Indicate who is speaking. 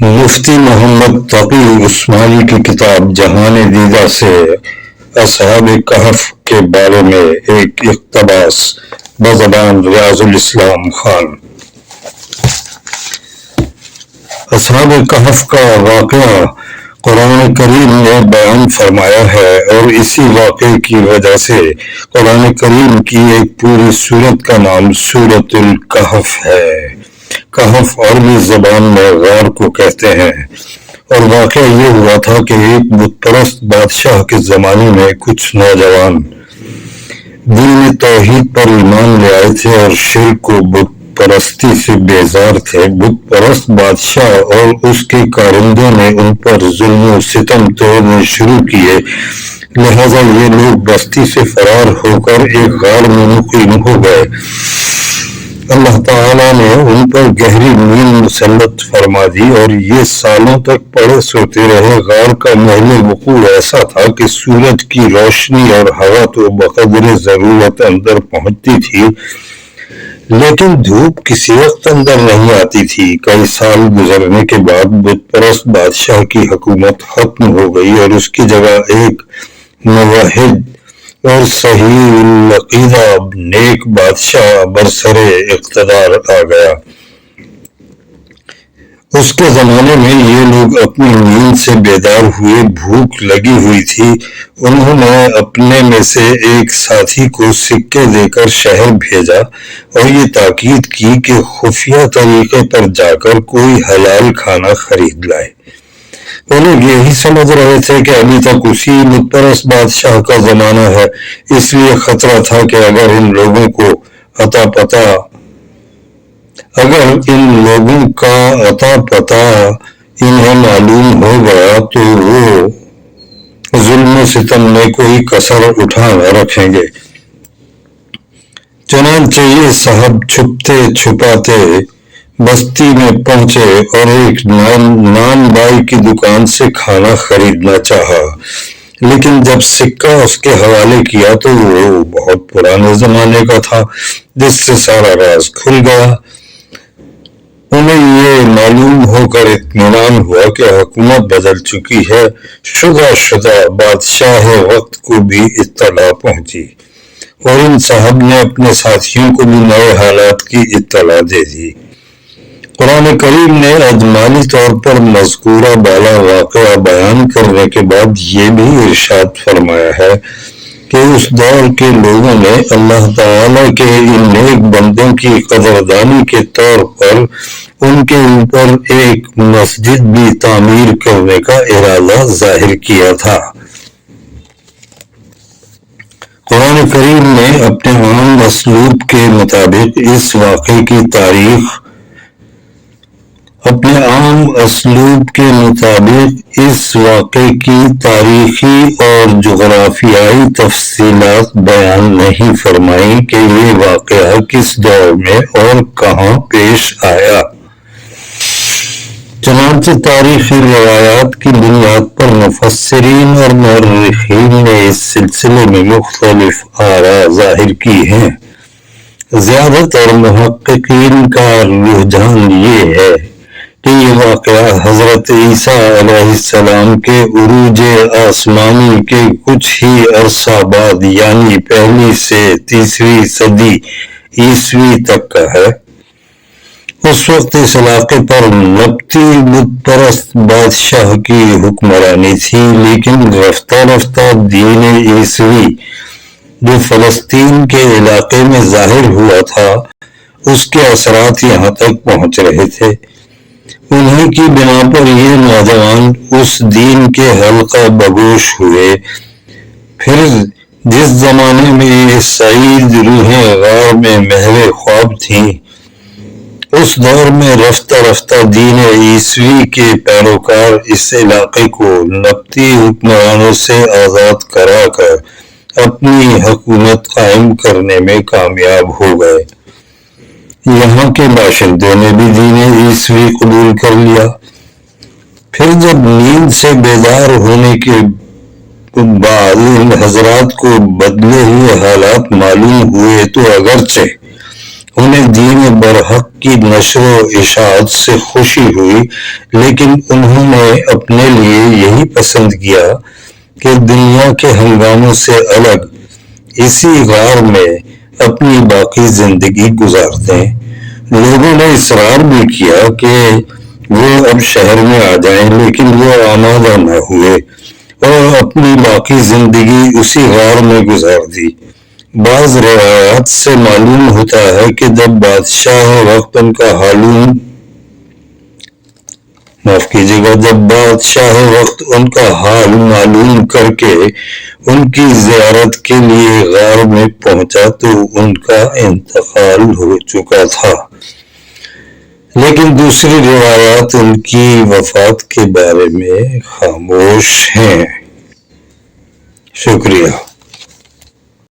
Speaker 1: مفتی محمد تقی عثمانی کی کتاب جہان دیدہ سے اصحاب کہف کے بارے میں ایک اقتباس بزبان ریاض الاسلام خان۔ اصحاب کہف کا واقعہ قرآن کریم نے بیان فرمایا ہے اور اسی واقعے کی وجہ سے قرآن کریم کی ایک پوری سورت کا نام سورۃ الکہف ہے۔ کہف عربی زبان میں غار کو کہتے ہیں، اور واقعہ یہ ہوا تھا کہ ایک بت پرست بادشاہ کے زمانے میں کچھ نوجوان دین توحید پر ایمان لے آئے تھے اور شرک و بت پرستی سے بیزار تھے۔ بت پرست بادشاہ اور اس کے کارندوں نے ان پر ظلم و ستم توڑنے شروع کیے، لہذا یہ لوگ بستی سے فرار ہو کر ایک غار میں مقیم ہو گئے۔ اللہ تعالیٰ نے ان پر گہری نیند مسلط فرما دی اور یہ سالوں تک پڑے سوتے رہے۔ غار کا محل وقوع ایسا تھا کہ سورج کی روشنی اور ہوا تو بقدر ضرورت اندر پہنچتی تھی، لیکن دھوپ کسی وقت اندر نہیں آتی تھی۔ کئی سال گزرنے کے بعد بت پرست بادشاہ کی حکومت ختم ہو گئی اور اس کی جگہ ایک موحد اور صحیح العقیدہ نیک بادشاہ برسر اقتدار آ گیا۔ اس کے زمانے میں یہ لوگ اپنی نیند سے بیدار ہوئے، بھوک لگی ہوئی تھی۔ انہوں نے اپنے میں سے ایک ساتھی کو سکے دے کر شہر بھیجا اور یہ تاکید کی کہ خفیہ طریقے پر جا کر کوئی حلال کھانا خرید لائے۔ وہ لوگ یہی سمجھ رہے تھے کہ ابھی تک اسی بت پرست بادشاہ کا زمانہ ہے، اس لیے خطرہ تھا کہ اگر ان لوگوں کا اتا پتا انہیں معلوم ہو گیا تو وہ ظلم و ستم میں کوئی کسر اٹھا نہ رکھیں گے۔ چنانچہ یہ صاحب چھپتے چھپاتے بستی میں پہنچے اور ایک نان بائی کی دکان سے کھانا خریدنا چاہا، لیکن جب سکہ اس کے حوالے کیا تو وہ بہت پرانے زمانے کا تھا، جس سے سارا راز کھل گیا۔ انہیں یہ معلوم ہو کر اطمینان ہوا کہ حکومت بدل چکی ہے۔ شدہ بادشاہ وقت کو بھی اطلاع پہنچی اور ان صاحب نے اپنے ساتھیوں کو بھی نئے حالات کی اطلاع دے دی۔ قرآن کریم نے اجمالی طور پر مذکورہ بالا واقعہ بیان کرنے کے بعد یہ بھی ارشاد فرمایا ہے کہ اس دور کے لوگوں نے اللہ تعالیٰ کے ان نیک بندوں کی قدردانی کے طور پر ان کے اوپر ایک مسجد بھی تعمیر کرنے کا ارادہ ظاہر کیا تھا۔ قرآن کریم نے اپنے عام اسلوب کے مطابق اس واقعے کی تاریخی اور جغرافیائی تفصیلات بیان نہیں فرمائیں کہ یہ واقعہ کس دور میں اور کہاں پیش آیا۔ چنانچہ تاریخی روایات کی بنیاد پر مفسرین اور مورخین نے اس سلسلے میں مختلف آراء ظاہر کی ہیں۔ زیادہ تر محققین کا رجحان یہ ہے کہ یہ واقعہ حضرت عیسیٰ علیہ السلام کے عروج آسمانی کے کچھ ہی عرصہ بعد یعنی 1 سے 3 صدی عیسوی تک کا ہے۔ اس وقت اس علاقے پر نبطی بت پرست بادشاہ کی حکمرانی تھی، لیکن رفتہ رفتہ دین عیسوی جو فلسطین کے علاقے میں ظاہر ہوا تھا اس کے اثرات یہاں تک پہنچ رہے تھے۔ انہیں کی بنا پر یہ نوجوان اس دین کے حلقہ بگوش ہوئے۔ پھر جس زمانے میں یہ سعید روحیں غار میں محو خواب تھیں، اس دور میں رفتہ رفتہ دین عیسوی کے پیروکار اس علاقے کو نبطی حکمرانوں سے آزاد کرا کر اپنی حکومت قائم کرنے میں کامیاب ہو گئے۔ یہاں کے باشندوں نے بھی دین عیسوی قبول کر لیا۔ پھر جب نیند سے بیدار ہونے کے بعد ان حضرات کو بدلے ہوئے حالات معلوم ہوئے تو اگرچہ انہیں دین برحق کی نشر و اشاعت سے خوشی ہوئی، لیکن انہوں نے اپنے لیے یہی پسند کیا کہ دنیا کے ہنگاموں سے الگ اسی غار میں اپنی باقی زندگی گزار دیں۔ لوگوں نے اصرار بھی کیا کہ وہ اب شہر میں آ جائیں، لیکن وہ آمادہ نہ ہوئے اور اپنی باقی زندگی اسی غار میں گزار دی۔ بعض روایات سے معلوم ہوتا ہے کہ جب بادشاہ وقت ان کا حال معلوم کر کے ان کی زیارت کے لیے غار میں پہنچا تو ان کا انتقال ہو چکا تھا، لیکن دوسری روایات ان کی وفات کے بارے میں خاموش ہیں۔ شکریہ۔